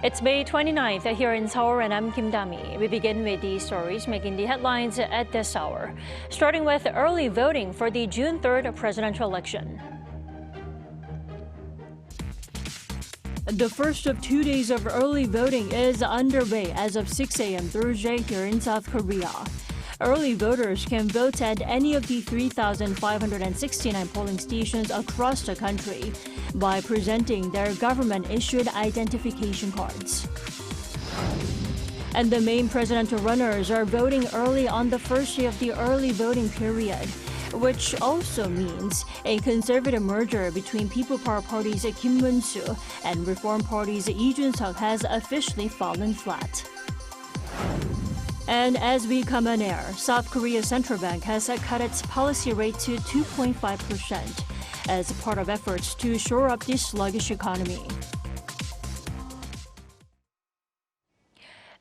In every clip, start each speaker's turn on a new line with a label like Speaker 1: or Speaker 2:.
Speaker 1: It's May 29th here in Seoul, and I'm Kim Dami. We begin with the stories making the headlines at this hour, starting with early voting for the June 3rd presidential election. The first of 2 days of early voting is underway as of 6 a.m. Thursday here in South Korea. Early voters can vote at any of the 3,569 polling stations across the country by presenting their government-issued identification cards. And the main presidential runners are voting early on the first day of the early voting period, which also means a conservative merger between People Power Party's Kim Moon-soo and Reform Party's Lee Jun-seok has officially fallen flat. And as we come on air, South Korea's central bank has cut its policy rate to 2.5% as part of efforts to shore up the sluggish economy.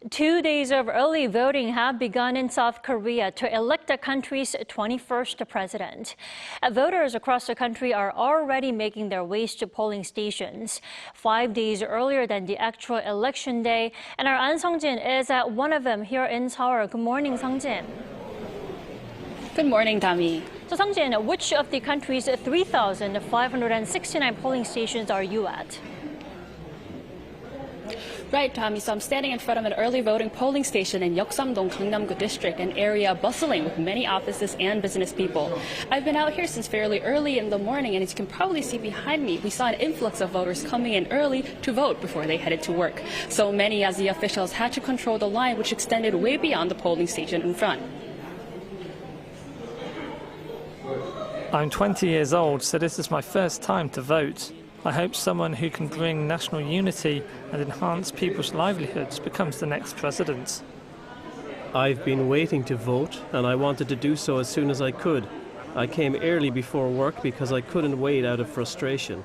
Speaker 1: 2 days of early voting have begun in South Korea to elect the country's 21st president. Voters across the country are already making their ways to polling stations 5 days earlier than the actual election day. And our An Sung-jin is at one of them here in Seoul. Good morning, Sung-jin.
Speaker 2: Good morning, Dami.
Speaker 1: So, Sung-jin, which of the country's 3,569 polling stations are you at?
Speaker 2: Right, Tommy. So I'm standing in front of an early voting polling station in Yeoksamdong, Gangnam-gu district, an area bustling with many offices and business people. I've been out here since fairly early in the morning, and as you can probably see behind me, we saw an influx of voters coming in early to vote before they headed to work. So many as the officials had to control the line, which extended way beyond the polling station in front.
Speaker 3: I'm 20 years old, so this is my first time to vote. I hope someone who can bring national unity and enhance people's livelihoods becomes the next president.
Speaker 4: I've been waiting to vote, and I wanted to do so as soon as I could. I came early before work because I couldn't wait out of frustration.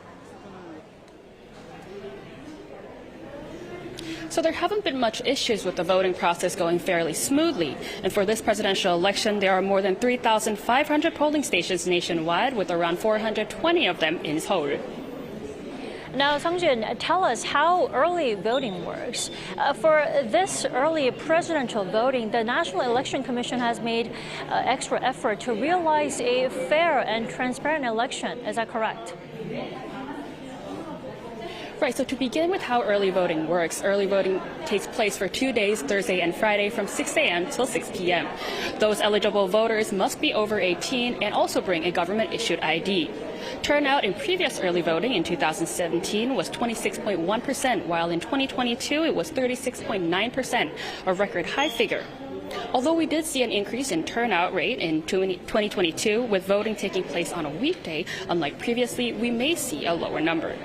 Speaker 2: So there haven't been much issues with the voting process going fairly smoothly. And for this presidential election, there are more than 3,500 polling stations nationwide, with around 420 of them in Seoul.
Speaker 1: Now, Sung-jin, tell us how early voting works. For this early presidential voting, the National Election Commission has made extra effort to realize a fair and transparent election. Is that correct?
Speaker 2: Right, so to begin with how early voting works, early voting takes place for 2 days, Thursday and Friday, from 6 a.m. till 6 p.m. Those eligible voters must be over 18 and also bring a government-issued ID. Turnout in previous early voting in 2017 was 26.1%, while in 2022 it was 36.9%, a record high figure. Although we did see an increase in turnout rate in 2022, with voting taking place on a weekday, unlike previously, we may see a lower number.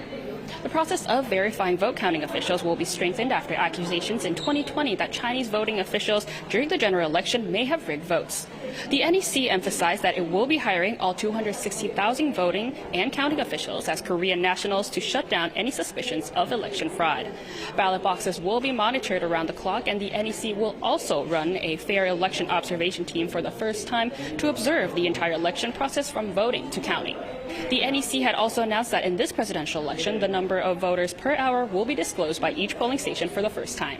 Speaker 2: The process of verifying vote counting officials will be strengthened after accusations in 2020 that Chinese voting officials during the general election may have rigged votes. The NEC emphasized that it will be hiring all 260,000 voting and counting officials as Korean nationals to shut down any suspicions of election fraud. Ballot boxes will be monitored around the clock, and the NEC will also run a fair election observation team for the first time to observe the entire election process from voting to counting. The NEC had also announced that in this presidential election, the number of voters per hour will be disclosed by each polling station for the first time.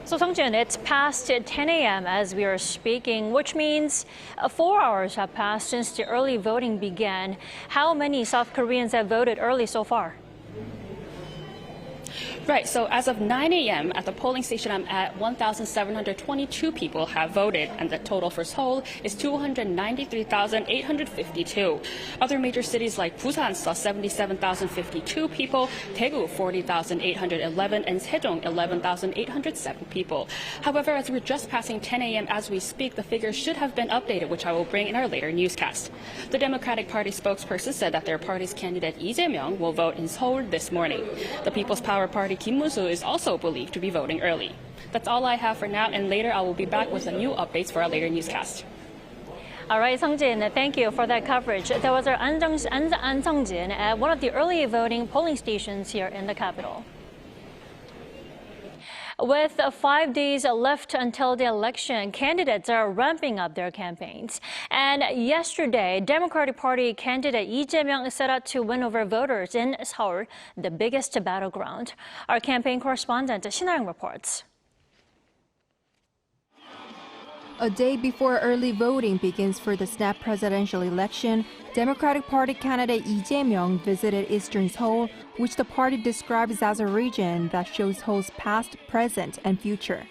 Speaker 1: So, Sung-jin, it's past 10 a.m. as we are speaking, which means 4 hours have passed since the early voting began. How many South Koreans have voted early so far?
Speaker 2: Right, so as of 9 a.m. at the polling station I'm at, 1,722 people have voted, and the total for Seoul is 293,852. Other major cities like Busan saw 77,052 people, Daegu 40,811, and Sejong 11,807 people. However, as we're just passing 10 a.m. as we speak, the figures should have been updated, which I will bring in our later newscast. The Democratic Party spokesperson said that their party's candidate Jae-myung will vote in Seoul this morning. The People's Power Party Kim Moon-soo is also believed to be voting early. That's all I have for now, and later I will be back with some new updates for our later newscast.
Speaker 1: All right, Sung-jin, thank you for that coverage. That was our An Sung-jin at one of the early voting polling stations here in the capital. With 5 days left until the election, candidates are ramping up their campaigns. And yesterday, Democratic Party candidate Lee Jae-myung set out to win over voters in Seoul, the biggest battleground. Our campaign correspondent Shin-ayoung reports.
Speaker 5: A day before early voting begins for the snap presidential election, Democratic Party candidate Lee Jae-myung visited eastern Seoul, which the party describes as a region that shows Seoul's past, present, and future.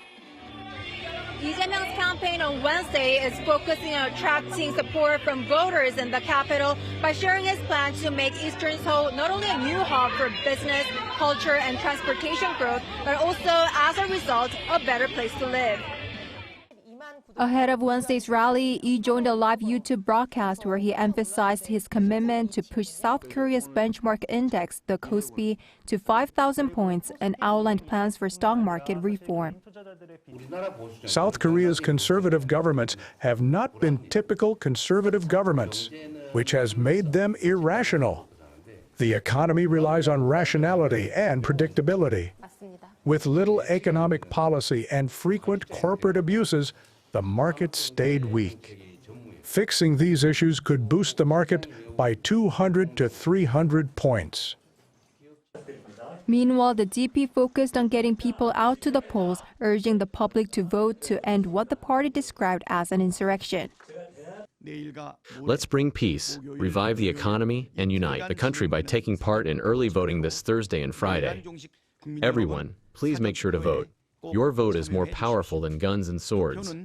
Speaker 6: Lee Jae-myung's campaign on Wednesday is focusing on attracting support from voters in the capital by sharing his plan to make eastern Seoul not only a new hub for business, culture, and transportation growth, but also, as a result, a better place to live.
Speaker 5: Ahead of Wednesday's rally, Lee joined a live YouTube broadcast where he emphasized his commitment to push South Korea's benchmark index, the KOSPI, to 5,000 points and outlined plans for stock market reform.
Speaker 7: South Korea's conservative governments have not been typical conservative governments, which has made them irrational. The economy relies on rationality and predictability. With little economic policy and frequent corporate abuses, the market stayed weak. Fixing these issues could boost the market by 200 to 300 points.
Speaker 5: Meanwhile, the DP focused on getting people out to the polls, urging the public to vote to end what the party described as an insurrection.
Speaker 8: Let's bring peace, revive the economy, and unite the country by taking part in early voting this Thursday and Friday. Everyone, please make sure to vote. Your vote is more powerful than guns and swords.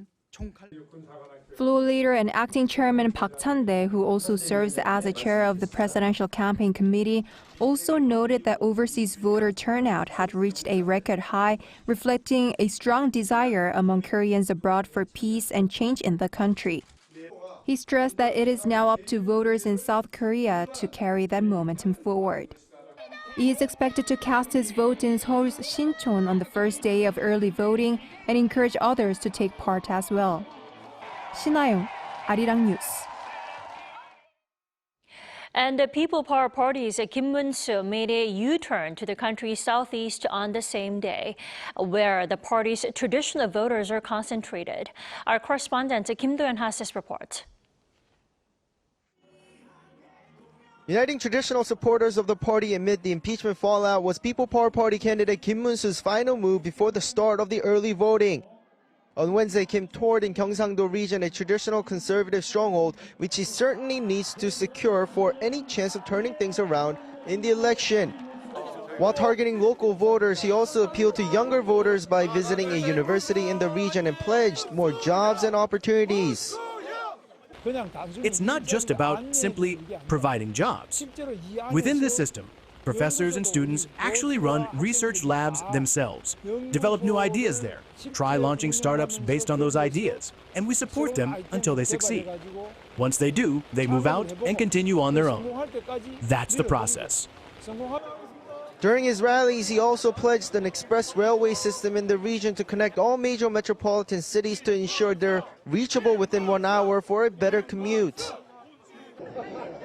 Speaker 5: Floor leader and acting chairman Park Chan-dae, who also serves as a chair of the presidential campaign committee, also noted that overseas voter turnout had reached a record high, reflecting a strong desire among Koreans abroad for peace and change in the country. He stressed that it is now up to voters in South Korea to carry that momentum forward. He is expected to cast his vote in Seoul's Sinchon on the first day of early voting and encourage others to take part as well. Shin-ayoung, Arirang News.
Speaker 1: And the People Power Party's Kim Moon-soo made a U-turn to the country's southeast on the same day, where the party's traditional voters are concentrated. Our correspondent Kim Do-yeon has this report.
Speaker 9: Uniting traditional supporters of the party amid the impeachment fallout was People Power Party candidate Kim Moon-soo's final move before the start of the early voting. On Wednesday, Kim toured in Gyeongsangdo region, a traditional conservative stronghold, which he certainly needs to secure for any chance of turning things around in the election. While targeting local voters, he also appealed to younger voters by visiting a university in the region and pledged more jobs and opportunities.
Speaker 10: It's not just about simply providing jobs. Within this system, professors and students actually run research labs themselves, develop new ideas there, try launching startups based on those ideas, and we support them until they succeed. Once they do, they move out and continue on their own. That's the process.
Speaker 9: During his rallies, he also pledged an express railway system in the region to connect all major metropolitan cities to ensure they're reachable within 1 hour for a better commute.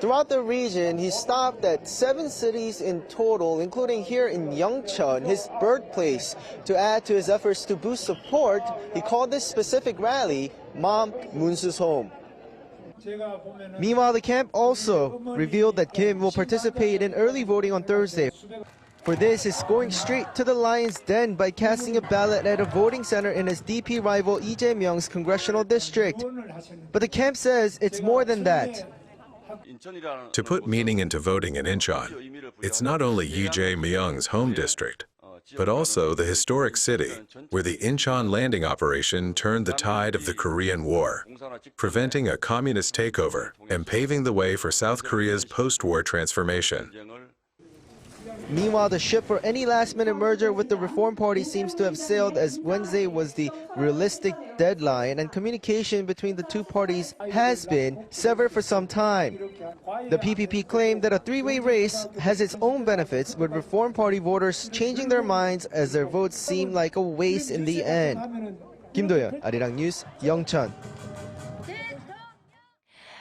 Speaker 9: Throughout the region, he stopped at 7 cities in total, including here in Yeongcheon, his birthplace. To add to his efforts to boost support, he called this specific rally Mom Moon-soo's Home. Meanwhile, the camp also revealed that Kim will participate in early voting on Thursday. For this, he's going straight to the lion's den by casting a ballot at a voting center in his DP rival Lee Jae-myung's congressional district. But the camp says it's more than that.
Speaker 11: To put meaning into voting in Incheon, it's not only Lee Jae-myung's home district, but also the historic city where the Incheon landing operation turned the tide of the Korean War, preventing a communist takeover and paving the way for South Korea's post-war transformation.
Speaker 9: Meanwhile, the ship for any last-minute merger with the Reform Party seems to have sailed, as Wednesday was the realistic deadline, and communication between the two parties has been severed for some time. The PPP claimed that a three-way race has its own benefits, with Reform Party voters changing their minds as their votes seem like a waste in the end. Kim Do-yeon, Arirang News, Yeongcheon.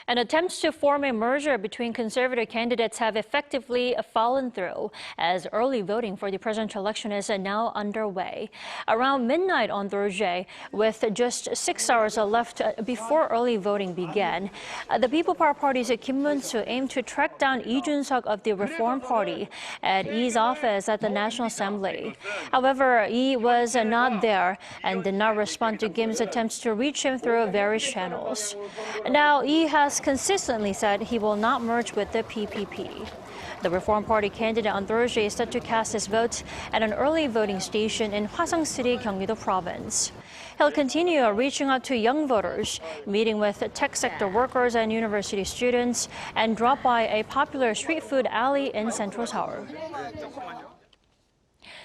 Speaker 1: And attempts to form a merger between conservative candidates have effectively fallen through as early voting for the presidential election is now underway. Around midnight on Thursday, with just 6 hours left before early voting began, the People Power Party's Kim Moon-soo aimed to track down Lee Jun-seok of the Reform Party at Lee's office at the National Assembly. However, Lee was not there and did not respond to Kim's attempts to reach him through various channels. Now, Lee has consistently said he will not merge with the PPP. The Reform Party candidate on Thursday is set to cast his vote at an early voting station in Hwasong City, Gyeonggi-do Province. He'll continue reaching out to young voters, meeting with tech sector workers and university students, and drop by a popular street food alley in Central Seoul.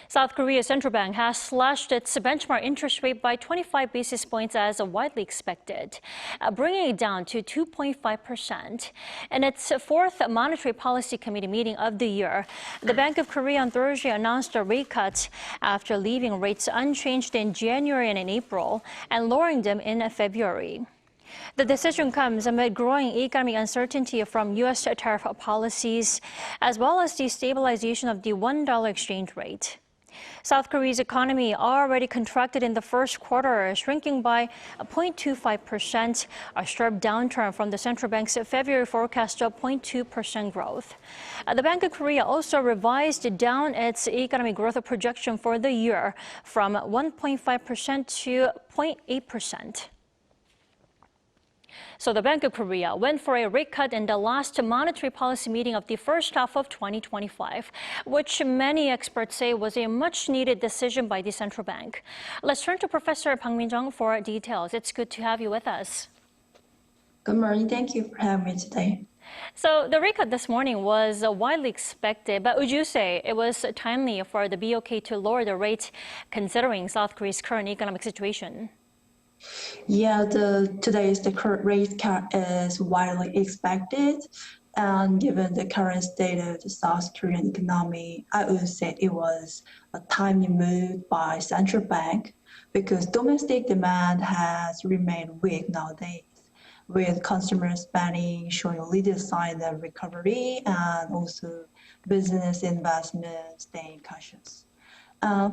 Speaker 1: South Korea's central bank has slashed its benchmark interest rate by 25 basis points as widely expected, bringing it down to 2.5%. In its fourth Monetary Policy Committee meeting of the year, the Bank of Korea on Thursday announced a rate cut after leaving rates unchanged in January and in April and lowering them in February. The decision comes amid growing economic uncertainty from U.S. tariff policies, as well as the stabilization of the $1 exchange rate. South Korea's economy already contracted in the first quarter, shrinking by 0.25%, a sharp downturn from the central bank's February forecast of 0.2% growth. The Bank of Korea also revised down its economic growth projection for the year from 1.5% to 0.8%. So the Bank of Korea went for a rate cut in the last monetary policy meeting of the first half of 2025, which many experts say was a much-needed decision by the central bank. Let's turn to Professor Park Min-jung for details. It's good to have you with us.
Speaker 12: Good morning. Thank you for having me today.
Speaker 1: So the rate cut this morning was widely expected, but would you say it was timely for the BOK to lower the rate considering South Korea's current economic situation?
Speaker 12: Yeah, today's current rate cut is widely expected, and given the current state of the South Korean economy, I would say it was a timely move by central bank because domestic demand has remained weak nowadays, with consumer spending showing little sign of recovery and also business investment staying cautious.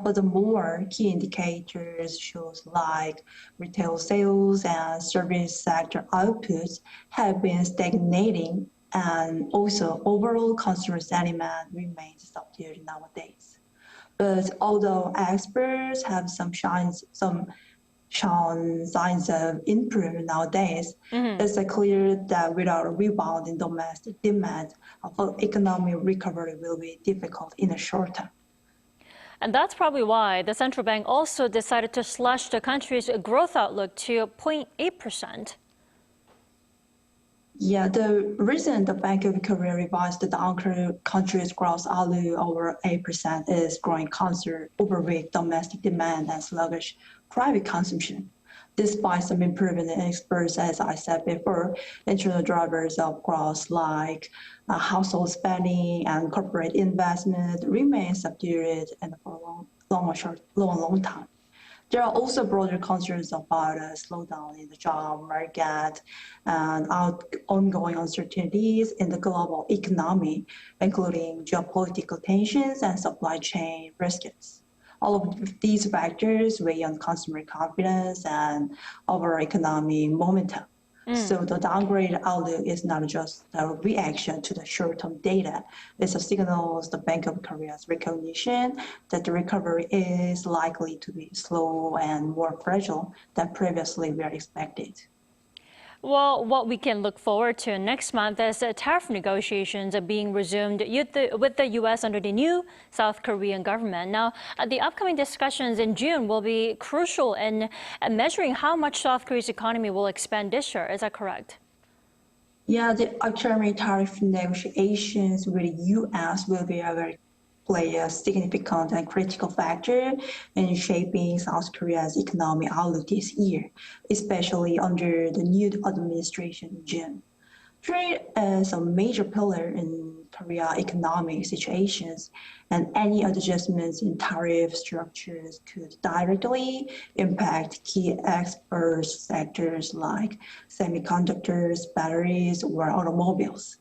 Speaker 12: Furthermore, key indicators shows like retail sales and service sector outputs have been stagnating, and also overall consumer sentiment remains subdued nowadays. But although experts have shown signs of improvement nowadays, it's clear that without a rebound in domestic demand, economic recovery will be difficult in the short term.
Speaker 1: And that's probably why the central bank also decided to slash the country's growth outlook to 0.8%.
Speaker 12: Yeah, the reason the Bank of Korea revised the country's growth outlook over 8% is growing concern over weak domestic demand and sluggish private consumption. Despite some improvement in exports, as I said before, internal drivers of growth like household spending and corporate investment remain subdued and for a long time. There are also broader concerns about a slowdown in the job market and ongoing uncertainties in the global economy, including geopolitical tensions and supply chain risks. All of these factors weigh on consumer confidence and overall economic momentum. So the downgrade outlook is not just a reaction to the short-term data. It's a signal of the Bank of Korea's recognition that the recovery is likely to be slow and more fragile than previously were expected.
Speaker 1: Well, what we can look forward to next month is tariff negotiations are being resumed with the U.S. under the new South Korean government. Now, the upcoming discussions in June will be crucial in measuring how much South Korea's economy will expand this year. Is that correct?
Speaker 12: Yeah, the upcoming tariff negotiations with the U.S. will play a significant and critical factor in shaping South Korea's economic outlook this year, especially under the new administration in June. Trade is a major pillar in Korea economic situations, and any adjustments in tariff structures could directly impact key export sectors like semiconductors, batteries, or automobiles.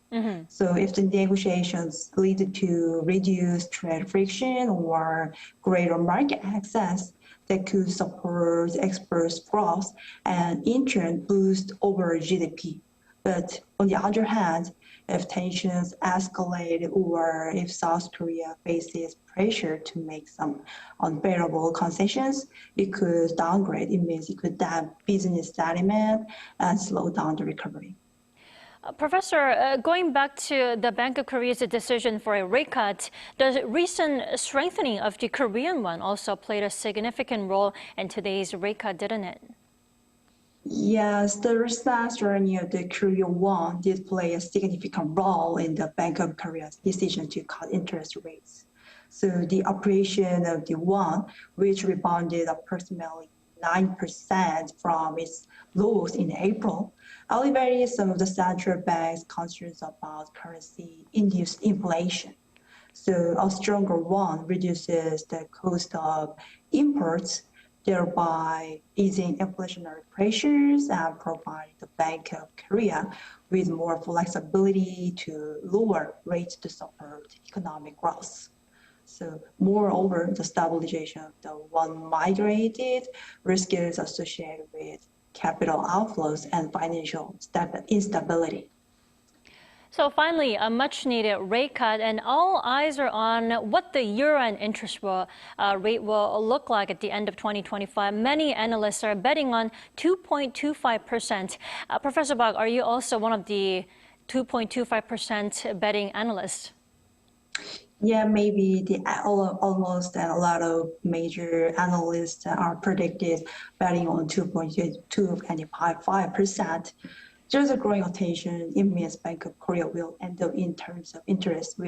Speaker 12: So if the negotiations lead to reduced trade friction or greater market access, that could support export growth and in turn boost overall GDP. But on the other hand, if tensions escalate or if South Korea faces pressure to make some unbearable concessions, it could downgrade. It means it could damp business sentiment and slow down the recovery.
Speaker 1: Professor, going back to the Bank of Korea's decision for a rate cut, the recent strengthening of the Korean won also played a significant role in today's rate cut, didn't it?
Speaker 12: Yes, the recent strengthening of the Korean won did play a significant role in the Bank of Korea's decision to cut interest rates. So the appreciation of the won, which rebounded approximately 9% from its lows in April, alleviated some of the central bank's concerns about currency-induced inflation. So a stronger won reduces the cost of imports, thereby easing inflationary pressures and providing the Bank of Korea with more flexibility to lower rates to support economic growth. So moreover, the stabilization of the won migrated risk is associated with capital outflows and financial instability.
Speaker 1: So finally, a much-needed rate cut, and all eyes are on what the year-end interest rate will look like at the end of 2025. Many analysts are betting on 2.25%. Professor Bach, are you also one of the 2.25% betting analysts?
Speaker 12: Yeah, maybe almost a lot of major analysts are predicted betting on 2.25%. There's a growing attention. It means Bank of Korea will end up in terms of interest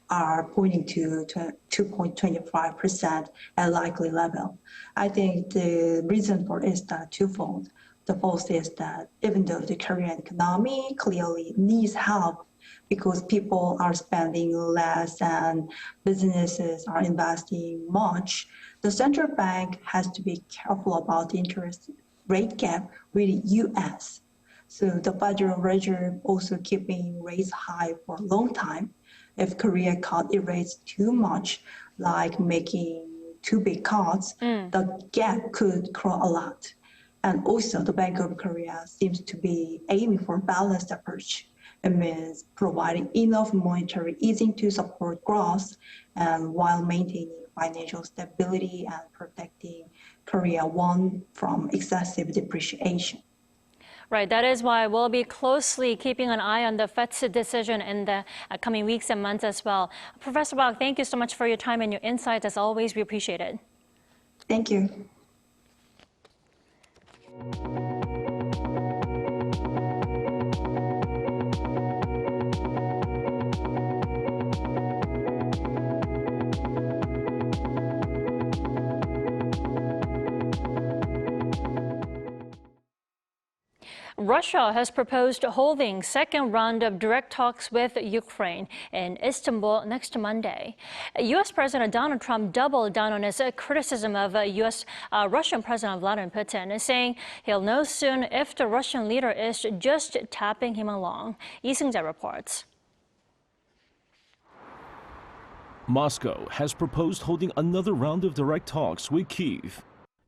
Speaker 12: are pointing to 2.25% at likely level. I think the reason for it is that twofold. The first is that even though the Korean economy clearly needs help because people are spending less and businesses are investing much, the central bank has to be careful about the interest rate gap with the U.S. So the Federal Reserve also keeping rates high for a long time. If Korea cut its rates too much, like making too big cuts, the gap could grow a lot. And also the Bank of Korea seems to be aiming for a balanced approach. It means providing enough monetary easing to support growth and while maintaining financial stability and protecting Korea won from excessive depreciation.
Speaker 1: Right, that is why we'll be closely keeping an eye on the Fed's decision in the coming weeks and months as well. Professor Bach, thank you so much for your time and your insights. As always, we appreciate it.
Speaker 12: Thank you.
Speaker 1: Russia has proposed holding second round of direct talks with Ukraine in Istanbul next Monday. U.S. President Donald Trump doubled down on his criticism of Russian President Vladimir Putin, saying he'll know soon if the Russian leader is just tapping him along. Lee Seung-jae reports.
Speaker 13: Moscow has proposed holding another round of direct talks with Kyiv.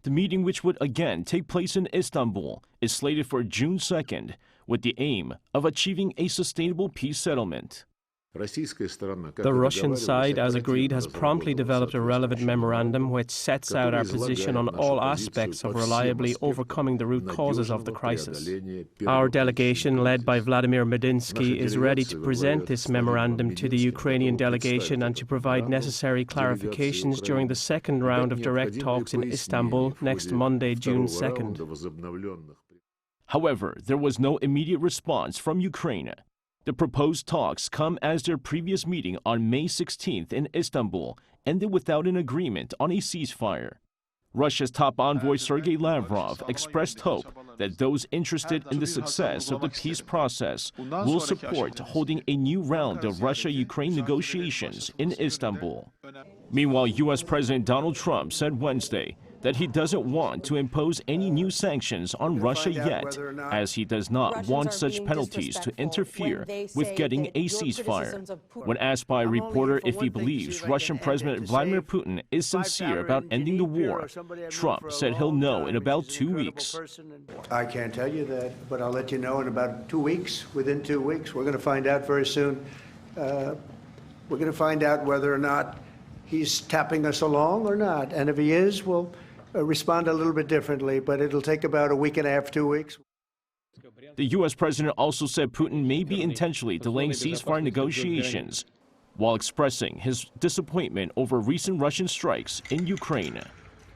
Speaker 13: The meeting, which would again take place in Istanbul, is slated for June 2nd, with the aim of achieving a sustainable peace settlement.
Speaker 14: The Russian side, as agreed, has promptly developed a relevant memorandum which sets out our position on all aspects of reliably overcoming the root causes of the crisis. Our delegation, led by Vladimir Medinsky, is ready to present this memorandum to the Ukrainian delegation and to provide necessary clarifications during the second round of direct talks in Istanbul next Monday, June 2nd.
Speaker 13: However, there was no immediate response from Ukraine. The proposed talks come as their previous meeting on May 16th in Istanbul ended without an agreement on a ceasefire. Russia's top envoy Sergei Lavrov expressed hope that those interested in the success of the peace process will support holding a new round of Russia-Ukraine negotiations in Istanbul. Meanwhile, U.S. President Donald Trump said Wednesday that he doesn't want to impose any new sanctions on Russia yet, as he does not want such penalties to interfere with getting a ceasefire. When asked by a reporter if he believes Russian President Vladimir Putin is sincere about ending the war, Trump said he'll know in about 2 weeks.
Speaker 15: I can't tell you that, but I'll let you know in about 2 weeks. Within 2 weeks, we're going to find out very soon. We're going to find out whether or not he's tapping us along or not. And if he is, we'll respond a little bit differently, but it'll take about a week and a half, 2 weeks.
Speaker 13: The U.S. president also said Putin may be intentionally delaying ceasefire negotiations while expressing his disappointment over recent Russian strikes in Ukraine.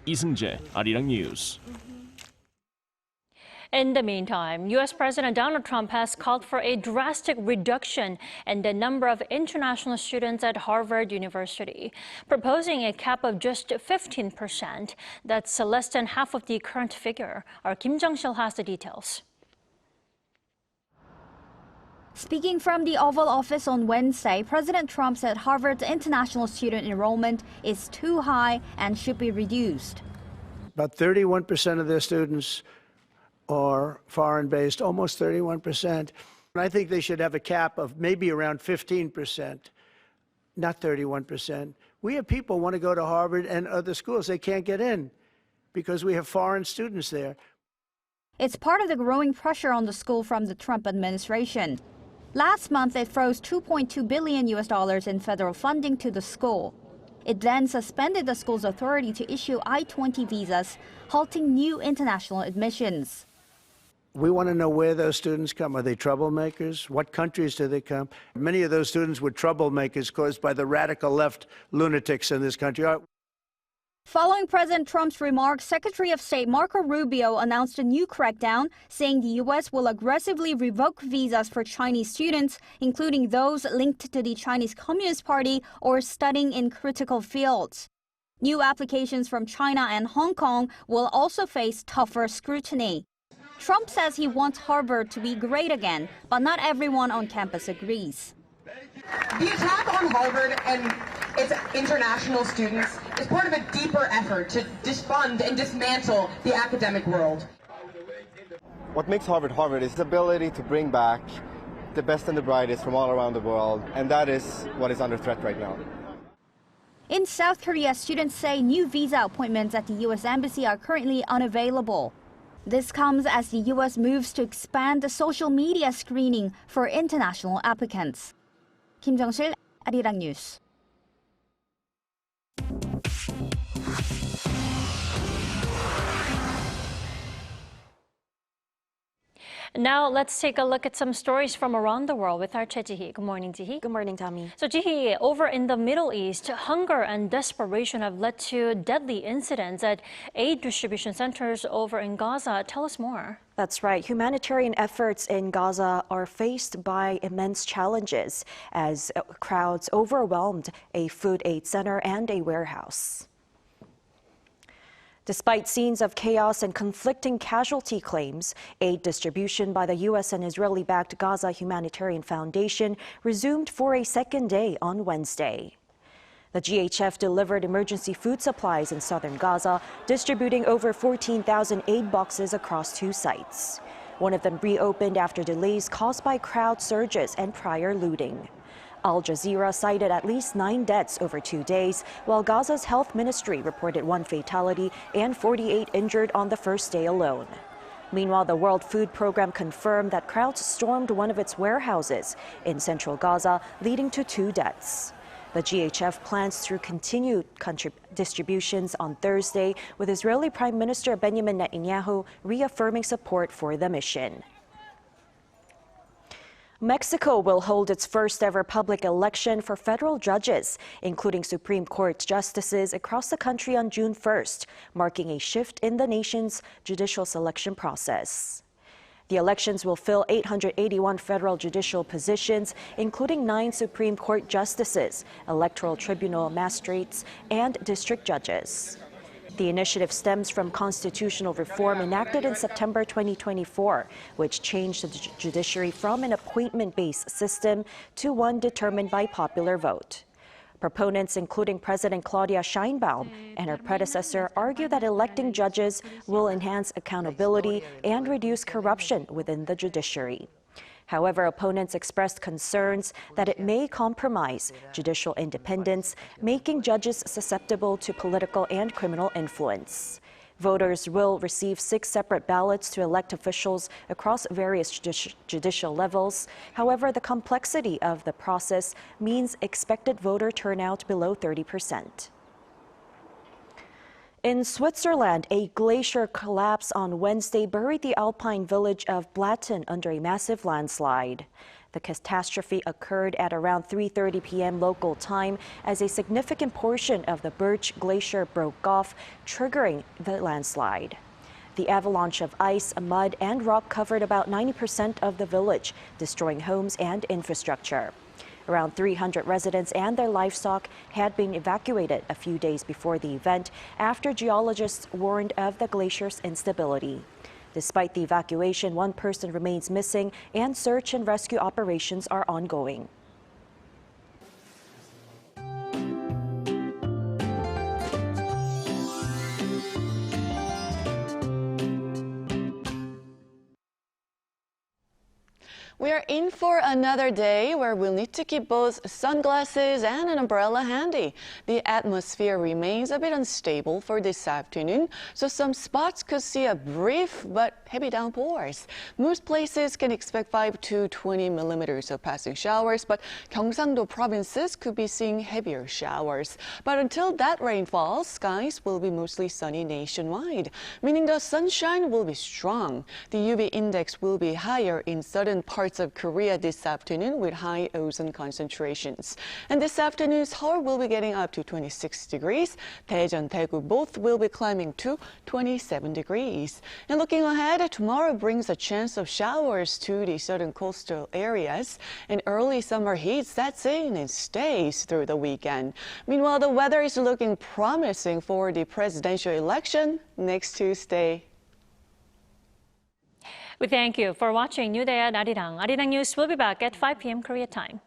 Speaker 13: Lee Seung-jae, Arirang News.
Speaker 1: In the meantime, U.S. President Donald Trump has called for a drastic reduction in the number of international students at Harvard University, proposing a cap of just 15%. That's less than half of the current figure. Our Kim Jung-sil has the details.
Speaker 16: Speaking from the Oval Office on Wednesday, President Trump said Harvard's international student enrollment is too high and should be reduced.
Speaker 15: About 31% of their students are foreign-based, almost 31%. And I think they should have a cap of maybe around 15%, not 31%. We have people who want to go to Harvard and other schools. They can't get in because we have foreign students there.
Speaker 16: It's part of the growing pressure on the school from the Trump administration. Last month, it froze $2.2 billion in federal funding to the school. It then suspended the school's authority to issue I-20 visas, halting new international admissions.
Speaker 15: We want to know where those students come. Are they troublemakers? What countries do they come? Many of those students were troublemakers caused by the radical left lunatics in this country.
Speaker 16: Following President Trump's remarks, Secretary of State Marco Rubio announced a new crackdown, saying the U.S. will aggressively revoke visas for Chinese students, including those linked to the Chinese Communist Party or studying in critical fields. New applications from China and Hong Kong will also face tougher scrutiny. Trump says he wants Harvard to be great again, but not everyone on campus agrees.
Speaker 17: The attack on Harvard and its international students is part of a deeper effort to defund and dismantle the academic world.
Speaker 18: What makes Harvard Harvard is its ability to bring back the best and the brightest from all around the world, and that is what is under threat right now.
Speaker 16: In South Korea, students say new visa appointments at the U.S. Embassy are currently unavailable. This comes as the U.S. moves to expand the social media screening for international applicants. Kim Jung-sil, Arirang News.
Speaker 1: Now let's take a look at some stories from around the world with our Choi Ji-hee. Good morning, Ji-hee.
Speaker 19: Good morning, Tommy.
Speaker 1: So Ji-hee, over in the Middle East, hunger and desperation have led to deadly incidents at aid distribution centers over in Gaza. Tell us more.
Speaker 19: That's right. Humanitarian efforts in Gaza are faced by immense challenges as crowds overwhelmed a food aid center and a warehouse. Despite scenes of chaos and conflicting casualty claims, aid distribution by the U.S. and Israeli-backed Gaza Humanitarian Foundation resumed for a second day on Wednesday. The GHF delivered emergency food supplies in southern Gaza, distributing over 14,000 aid boxes across 2 sites. One of them reopened after delays caused by crowd surges and prior looting. Al Jazeera cited at least 9 deaths over 2 days, while Gaza's health ministry reported 1 fatality and 48 injured on the first day alone. Meanwhile, the World Food Program confirmed that crowds stormed one of its warehouses in central Gaza, leading to 2 deaths. The GHF plans to continue distributions on Thursday, with Israeli Prime Minister Benjamin Netanyahu reaffirming support for the mission. Mexico will hold its first ever public election for federal judges, including Supreme Court justices across the country on June 1st, marking a shift in the nation's judicial selection process. The elections will fill 881 federal judicial positions, including 9 Supreme Court justices, electoral tribunal magistrates, and district judges. The initiative stems from constitutional reform enacted in September 2024, which changed the judiciary from an appointment-based system to one determined by popular vote. Proponents, including President Claudia Sheinbaum and her predecessor, argue that electing judges will enhance accountability and reduce corruption within the judiciary. However, opponents expressed concerns that it may compromise judicial independence, making judges susceptible to political and criminal influence. Voters will receive 6 separate ballots to elect officials across various judicial levels. However, the complexity of the process means expected voter turnout below 30%. In Switzerland, a glacier collapse on Wednesday buried the alpine village of Blatten under a massive landslide. The catastrophe occurred at around 3:30 p.m. local time as a significant portion of the Birch Glacier broke off, triggering the landslide. The avalanche of ice, mud, and rock covered about 90% of the village, destroying homes and infrastructure. Around 300 residents and their livestock had been evacuated a few days before the event after geologists warned of the glacier's instability. Despite the evacuation, 1 person remains missing and search and rescue operations are ongoing.
Speaker 20: We are in for another day where we'll need to keep both sunglasses and an umbrella handy. The atmosphere remains a bit unstable for this afternoon, so some spots could see a brief but heavy downpours. Most places can expect 5 to 20 millimeters of passing showers, but Gyeongsangdo provinces could be seeing heavier showers. But until that rain falls, skies will be mostly sunny nationwide, meaning the sunshine will be strong. The UV index will be higher in southern parts of Korea this afternoon with high ozone concentrations. And this afternoon, Seoul will be getting up to 26 degrees. Daejeon, Daegu both will be climbing to 27 degrees. And looking ahead, tomorrow brings a chance of showers to the southern coastal areas. And early summer heat sets in and stays through the weekend. Meanwhile, the weather is looking promising for the presidential election next Tuesday.
Speaker 1: We thank you for watching New Day at Arirang. Arirang News will be back at 5 p.m. Korea time.